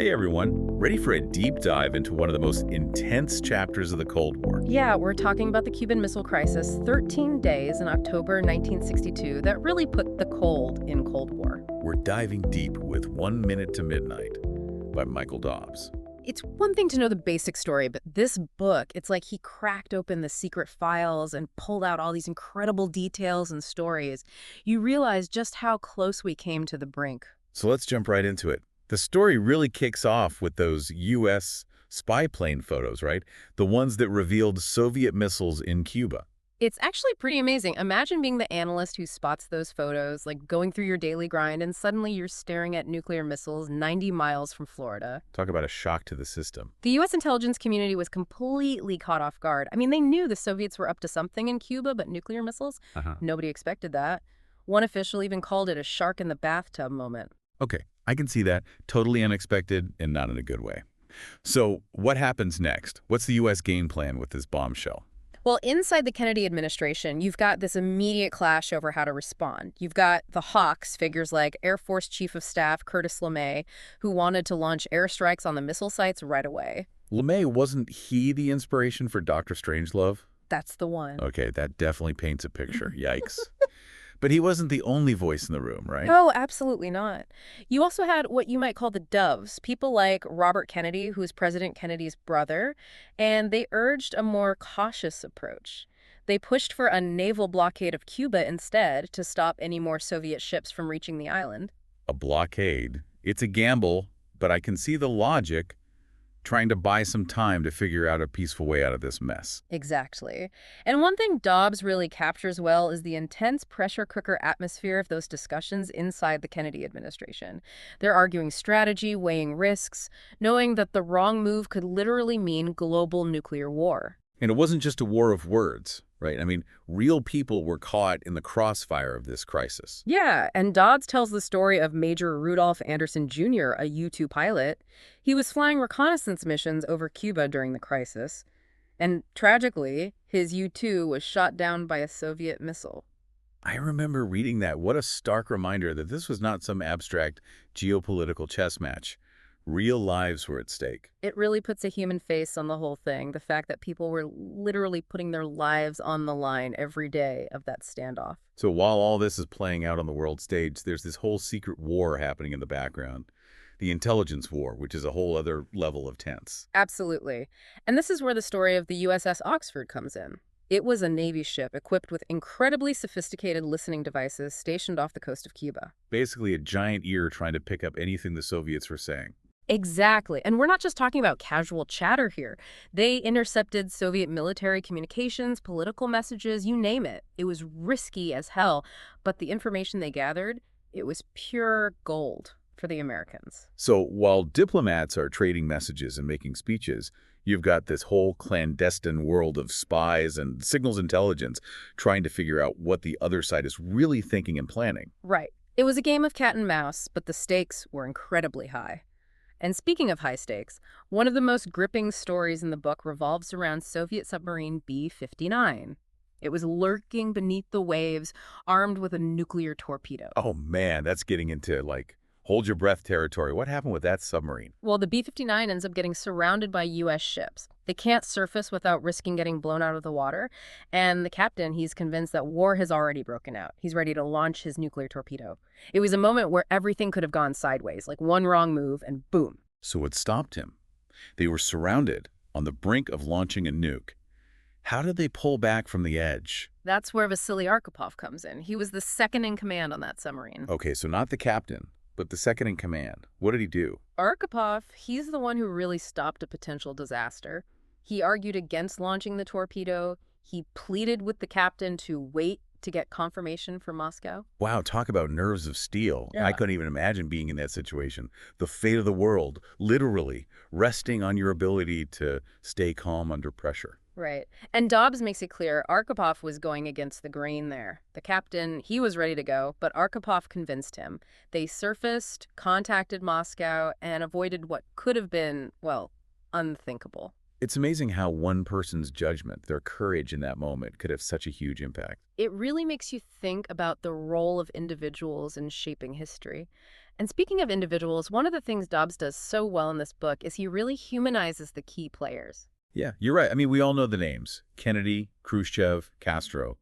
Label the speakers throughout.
Speaker 1: Hey everyone, ready for a deep dive into one of the most intense chapters of the Cold War?
Speaker 2: Yeah, we're talking about the Cuban Missile Crisis, 13 days in October 1962 that really put the cold in Cold War.
Speaker 1: We're diving deep with 1 Minute to Midnight by Michael Dobbs.
Speaker 2: It's one thing to know the basic story, but this book, it's like he cracked open the secret files and pulled out all these incredible details and stories. You realize just how close we came to the brink.
Speaker 1: So let's jump right into it. The story really kicks off with those U.S. spy plane photos, right? The ones that revealed Soviet missiles in Cuba.
Speaker 2: It's actually pretty amazing. Imagine being the analyst who spots those photos, like going through your daily grind, and suddenly you're staring at nuclear missiles 90 miles from Florida.
Speaker 1: Talk about a shock to the system.
Speaker 2: The U.S. intelligence community was completely caught off guard. I mean, they knew the Soviets were up to something in Cuba, but nuclear missiles? Nobody expected that. One official even called it a shark in the bathtub moment.
Speaker 1: Okay, I can see that. Totally unexpected and not in a good way. So what happens next? What's the U.S. game plan with this bombshell?
Speaker 2: Well, inside the Kennedy administration, you've got this immediate clash over how to respond. You've got the hawks, figures like Air Force Chief of Staff Curtis LeMay, who wanted to launch airstrikes on the missile sites right away.
Speaker 1: LeMay, wasn't he the inspiration for Dr. Strangelove?
Speaker 2: That's the one.
Speaker 1: Okay, that definitely paints a picture. Yikes. But he wasn't the only voice in the room, right?
Speaker 2: Oh, absolutely not. You also had what you might call the doves, people like Robert Kennedy, who's President Kennedy's brother, and they urged a more cautious approach. They pushed for a naval blockade of Cuba instead to stop any more Soviet ships from reaching the island.
Speaker 1: A blockade. It's a gamble, but I can see the logic, trying to buy some time to figure out a peaceful way out of this mess.
Speaker 2: Exactly. And one thing Dobbs really captures well is the intense pressure cooker atmosphere of those discussions inside the Kennedy administration. They're arguing strategy, weighing risks, knowing that the wrong move could literally mean global nuclear war.
Speaker 1: And it wasn't just a war of words, right? I mean, real people were caught in the crossfire of this crisis.
Speaker 2: Yeah, and Dobbs tells the story of Major Rudolph Anderson Jr., a U-2 pilot. He was flying reconnaissance missions over Cuba during the crisis, and tragically, his U-2 was shot down by a Soviet missile.
Speaker 1: I remember reading that. What a stark reminder that this was not some abstract geopolitical chess match. Real lives were at stake.
Speaker 2: It really puts a human face on the whole thing, the fact that people were literally putting their lives on the line every day of that standoff.
Speaker 1: So while all this is playing out on the world stage, there's this whole secret war happening in the background. The intelligence war, which is a whole other level of tense.
Speaker 2: Absolutely. And this is where the story of the USS Oxford comes in. It was a Navy ship equipped with incredibly sophisticated listening devices stationed off the coast of Cuba.
Speaker 1: Basically a giant ear trying to pick up anything the Soviets were saying.
Speaker 2: Exactly. And we're not just talking about casual chatter here. They intercepted Soviet military communications, political messages, you name it. It was risky as hell, but the information they gathered, it was pure gold for the Americans.
Speaker 1: So while diplomats are trading messages and making speeches, you've got this whole clandestine world of spies and signals intelligence trying to figure out what the other side is really thinking and planning.
Speaker 2: Right. It was a game of cat and mouse, but the stakes were incredibly high. And speaking of high stakes, one of the most gripping stories in the book revolves around Soviet submarine B-59. It was lurking beneath the waves, armed with a nuclear torpedo.
Speaker 1: Oh man, that's getting into like hold your breath territory. What happened with that submarine?
Speaker 2: Well, the B-59 ends up getting surrounded by U.S. ships. They can't surface without risking getting blown out of the water. And the captain, he's convinced that war has already broken out. He's ready to launch his nuclear torpedo. It was a moment where everything could have gone sideways, like one wrong move and boom.
Speaker 1: So it stopped him. They were surrounded on the brink of launching a nuke. How did they pull back from the edge?
Speaker 2: That's where Vasily Arkhipov comes in. He was the second in command on that submarine.
Speaker 1: Okay, so not the captain, but the second in command. What did he do?
Speaker 2: Arkhipov, he's the one who really stopped a potential disaster. He argued against launching the torpedo. He pleaded with the captain to wait to get confirmation from Moscow.
Speaker 1: Wow, talk about nerves of steel.
Speaker 2: Yeah.
Speaker 1: I couldn't even imagine being in that situation. The fate of the world, literally, resting on your ability to stay calm under pressure.
Speaker 2: Right. And Dobbs makes it clear Arkhipov was going against the grain there. The captain, he was ready to go, but Arkhipov convinced him. They surfaced, contacted Moscow, and avoided what could have been, well, unthinkable.
Speaker 1: It's amazing how one person's judgment, their courage in that moment, could have such a huge impact.
Speaker 2: It really makes you think about the role of individuals in shaping history. And speaking of individuals, one of the things Dobbs does so well in this book is he really humanizes the key players.
Speaker 1: Yeah, you're right. I mean, we all know the names: Kennedy, Khrushchev, Castro.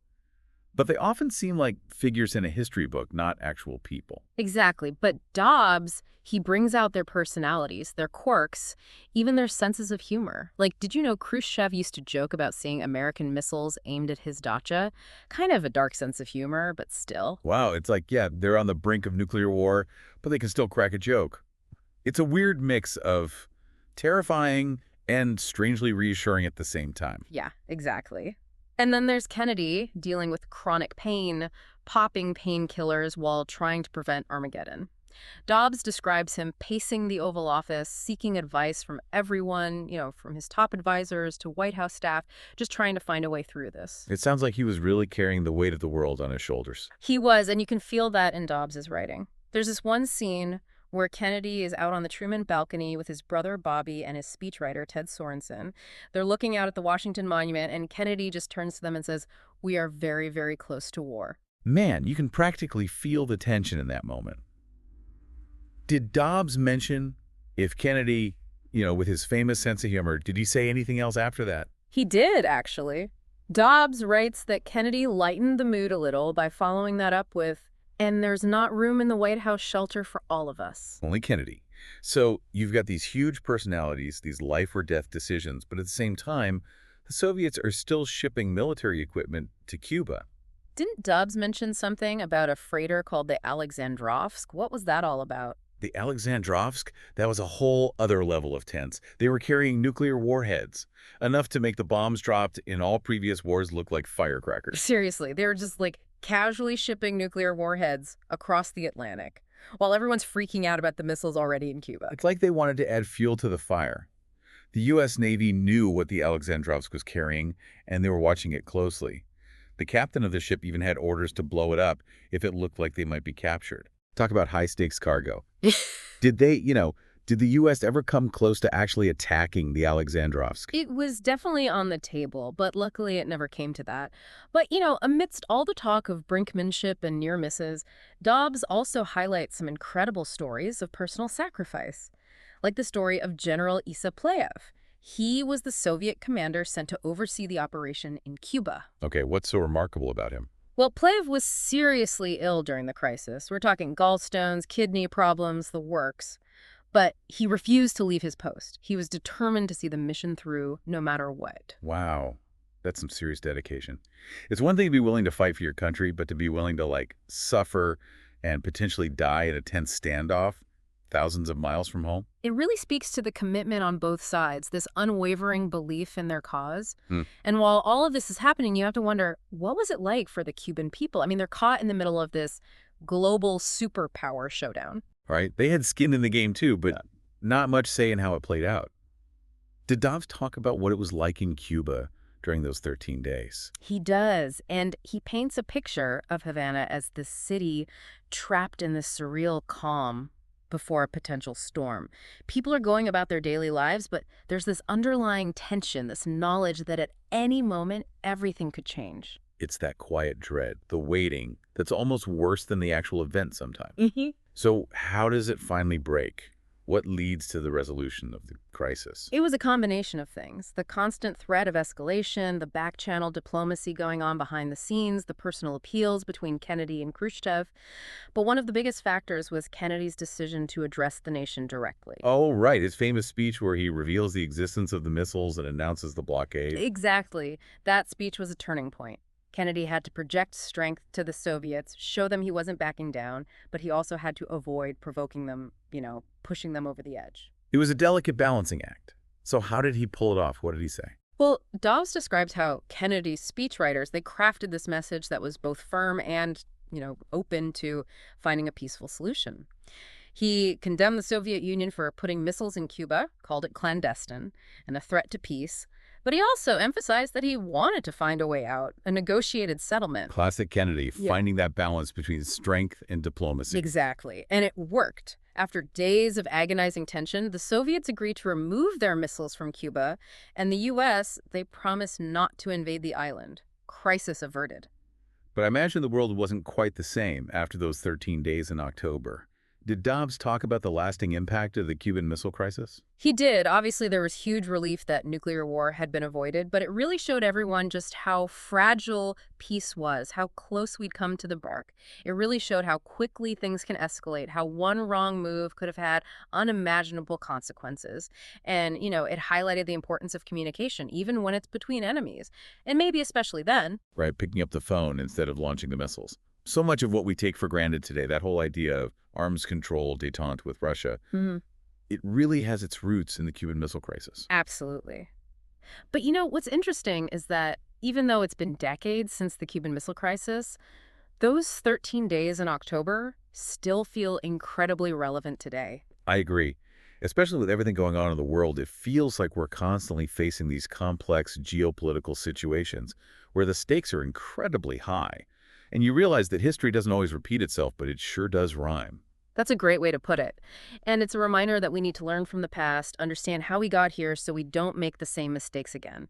Speaker 1: But they often seem like figures in a history book, not actual people.
Speaker 2: Exactly. But Dobbs, he brings out their personalities, their quirks, even their senses of humor. Like, did you know Khrushchev used to joke about seeing American missiles aimed at his dacha? Kind of a dark sense of humor, but still.
Speaker 1: Wow, it's like, yeah, they're on the brink of nuclear war, but they can still crack a joke. It's a weird mix of terrifying and strangely reassuring at the same time.
Speaker 2: Yeah, exactly. And then there's Kennedy dealing with chronic pain, popping painkillers while trying to prevent Armageddon. Dobbs describes him pacing the Oval Office, seeking advice from everyone, from his top advisors to White House staff, just trying to find a way through this.
Speaker 1: It sounds like he was really carrying the weight of the world on his shoulders.
Speaker 2: He was, and you can feel that in Dobbs's writing. There's this one scene where Kennedy is out on the Truman balcony with his brother Bobby and his speechwriter Ted Sorensen. They're looking out at the Washington Monument, and Kennedy just turns to them and says, "We are very, very close to war."
Speaker 1: Man, you can practically feel the tension in that moment. Did Dobbs mention if Kennedy, with his famous sense of humor, did he say anything else after that?
Speaker 2: He did, actually. Dobbs writes that Kennedy lightened the mood a little by following that up with, "And there's not room in the White House shelter for all of us."
Speaker 1: Only Kennedy. So you've got these huge personalities, these life or death decisions, but at the same time, the Soviets are still shipping military equipment to Cuba.
Speaker 2: Didn't Dobbs mention something about a freighter called the Alexandrovsk? What was that all about?
Speaker 1: The Alexandrovsk, that was a whole other level of tense. They were carrying nuclear warheads, enough to make the bombs dropped in all previous wars look like firecrackers.
Speaker 2: Seriously, they were just casually shipping nuclear warheads across the Atlantic while everyone's freaking out about the missiles already in Cuba.
Speaker 1: It's like they wanted to add fuel to the fire. The U.S. Navy knew what the Alexandrovsk was carrying, and they were watching it closely. The captain of the ship even had orders to blow it up if it looked like they might be captured. Talk about high-stakes cargo. Did the U.S. ever come close to actually attacking the Alexandrovsk?
Speaker 2: It was definitely on the table, but luckily it never came to that. But, amidst all the talk of brinkmanship and near misses, Dobbs also highlights some incredible stories of personal sacrifice, like the story of General Issa Playev. He was the Soviet commander sent to oversee the operation in Cuba.
Speaker 1: Okay, what's so remarkable about him?
Speaker 2: Well, Playev was seriously ill during the crisis. We're talking gallstones, kidney problems, the works. But he refused to leave his post. He was determined to see the mission through no matter what.
Speaker 1: Wow, that's some serious dedication. It's one thing to be willing to fight for your country, but to be willing to, suffer and potentially die in a tense standoff thousands of miles from home?
Speaker 2: It really speaks to the commitment on both sides, this unwavering belief in their cause.
Speaker 1: Hmm.
Speaker 2: And while all of this is happening, you have to wonder, what was it like for the Cuban people? I mean, they're caught in the middle of this global superpower showdown.
Speaker 1: Right? They had skin in the game too, but not much say in how it played out. Did Dobbs talk about what it was like in Cuba during those 13 days?
Speaker 2: He does, and he paints a picture of Havana as the city trapped in this surreal calm before a potential storm. People are going about their daily lives, but there's this underlying tension, this knowledge that at any moment, everything could change.
Speaker 1: It's that quiet dread, the waiting, that's almost worse than the actual event sometimes.
Speaker 2: Mm-hmm.
Speaker 1: So how does it finally break? What leads to the resolution of the crisis?
Speaker 2: It was a combination of things. The constant threat of escalation, the back-channel diplomacy going on behind the scenes, the personal appeals between Kennedy and Khrushchev. But one of the biggest factors was Kennedy's decision to address the nation directly.
Speaker 1: Oh, right. His famous speech where he reveals the existence of the missiles and announces the blockade.
Speaker 2: Exactly. That speech was a turning point. Kennedy had to project strength to the Soviets, show them he wasn't backing down, but he also had to avoid provoking them, pushing them over the edge.
Speaker 1: It was a delicate balancing act. So how did he pull it off? What did he say?
Speaker 2: Well, Dobbs describes how Kennedy's speechwriters, they crafted this message that was both firm and, open to finding a peaceful solution. He condemned the Soviet Union for putting missiles in Cuba, called it clandestine, and a threat to peace. But he also emphasized that he wanted to find a way out, a negotiated settlement.
Speaker 1: Classic Kennedy,
Speaker 2: Yeah.
Speaker 1: finding that balance between strength and diplomacy.
Speaker 2: Exactly. And it worked. After days of agonizing tension, the Soviets agreed to remove their missiles from Cuba, and the U.S., they promised not to invade the island. Crisis averted.
Speaker 1: But I imagine the world wasn't quite the same after those 13 days in October. Did Dobbs talk about the lasting impact of the Cuban Missile Crisis?
Speaker 2: He did. Obviously, there was huge relief that nuclear war had been avoided, but it really showed everyone just how fragile peace was, how close we'd come to the brink. It really showed how quickly things can escalate, how one wrong move could have had unimaginable consequences. And, it highlighted the importance of communication, even when it's between enemies. And maybe especially then.
Speaker 1: Right, picking up the phone instead of launching the missiles. So much of what we take for granted today, that whole idea of arms control détente with Russia, it really has its roots in the Cuban Missile Crisis.
Speaker 2: Absolutely. But what's interesting is that even though it's been decades since the Cuban Missile Crisis, those 13 days in October still feel incredibly relevant today.
Speaker 1: I agree. Especially with everything going on in the world, it feels like we're constantly facing these complex geopolitical situations where the stakes are incredibly high. And you realize that history doesn't always repeat itself, but it sure does rhyme.
Speaker 2: That's a great way to put it. And it's a reminder that we need to learn from the past, understand how we got here so we don't make the same mistakes again.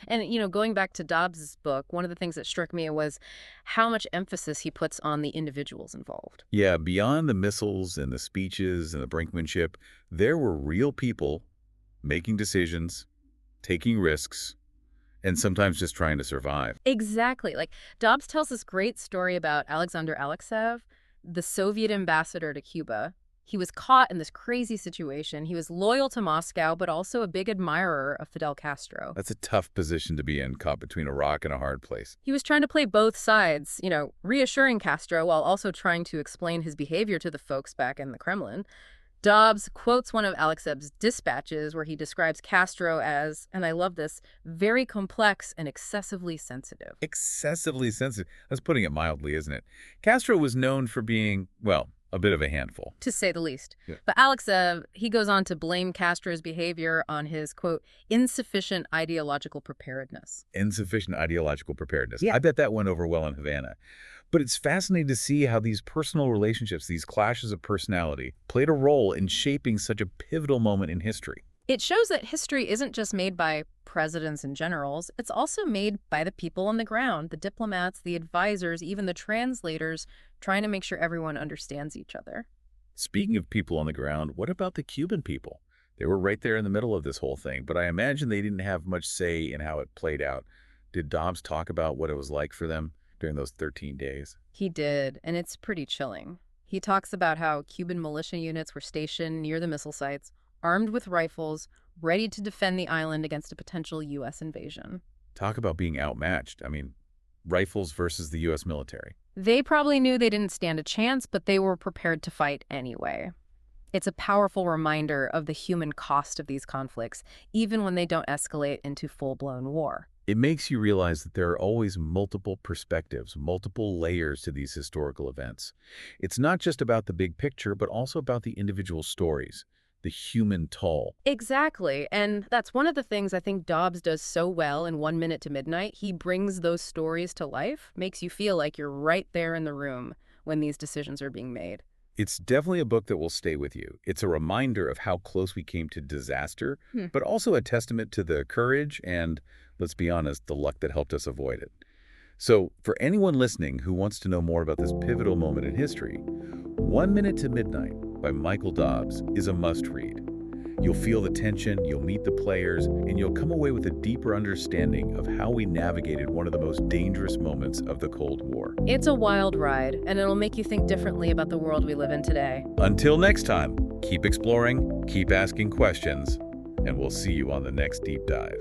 Speaker 2: And, going back to Dobbs' book, one of the things that struck me was how much emphasis he puts on the individuals involved.
Speaker 1: Yeah, beyond the missiles and the speeches and the brinkmanship, there were real people making decisions, taking risks, and sometimes just trying to survive.
Speaker 2: Exactly. Like, Dobbs tells this great story about Alexander Alexeyev, the Soviet ambassador to Cuba. He was caught in this crazy situation. He was loyal to Moscow, but also a big admirer of Fidel Castro.
Speaker 1: That's a tough position to be in, caught between a rock and a hard place.
Speaker 2: He was trying to play both sides, reassuring Castro while also trying to explain his behavior to the folks back in the Kremlin. Dobbs quotes one of Alexeyev's dispatches where he describes Castro as, and I love this, very complex and excessively sensitive.
Speaker 1: Excessively sensitive. That's putting it mildly, isn't it? Castro was known for being, well, a bit of a handful.
Speaker 2: To say the least.
Speaker 1: Yeah.
Speaker 2: But Alexeyev, he goes on to blame Castro's behavior on his, quote, insufficient ideological preparedness.
Speaker 1: Insufficient ideological preparedness.
Speaker 2: Yeah.
Speaker 1: I bet that went over well in Havana. But it's fascinating to see how these personal relationships, these clashes of personality, played a role in shaping such a pivotal moment in history.
Speaker 2: It shows that history isn't just made by presidents and generals. It's also made by the people on the ground, the diplomats, the advisors, even the translators, trying to make sure everyone understands each other.
Speaker 1: Speaking of people on the ground, what about the Cuban people? They were right there in the middle of this whole thing, but I imagine they didn't have much say in how it played out. Did Dobbs talk about what it was like for them during those 13 days?
Speaker 2: He did, and it's pretty chilling. He talks about how Cuban militia units were stationed near the missile sites, armed with rifles, ready to defend the island against a potential U.S. invasion.
Speaker 1: Talk about being outmatched. I mean, rifles versus the U.S. military.
Speaker 2: They probably knew they didn't stand a chance, but they were prepared to fight anyway. It's a powerful reminder of the human cost of these conflicts, even when they don't escalate into full-blown war.
Speaker 1: It makes you realize that there are always multiple perspectives, multiple layers to these historical events. It's not just about the big picture, but also about the individual stories, the human toll.
Speaker 2: Exactly. And that's one of the things I think Dobbs does so well in 1 Minute to Midnight. He brings those stories to life, makes you feel like you're right there in the room when these decisions are being made.
Speaker 1: It's definitely a book that will stay with you. It's a reminder of how close we came to disaster, but also a testament to the courage and, let's be honest, the luck that helped us avoid it. So, for anyone listening who wants to know more about this pivotal moment in history, 1 Minute to Midnight by Michael Dobbs is a must-read. You'll feel the tension, you'll meet the players, and you'll come away with a deeper understanding of how we navigated one of the most dangerous moments of the Cold War.
Speaker 2: It's a wild ride, and it'll make you think differently about the world we live in today.
Speaker 1: Until next time, keep exploring, keep asking questions, and we'll see you on the next deep dive.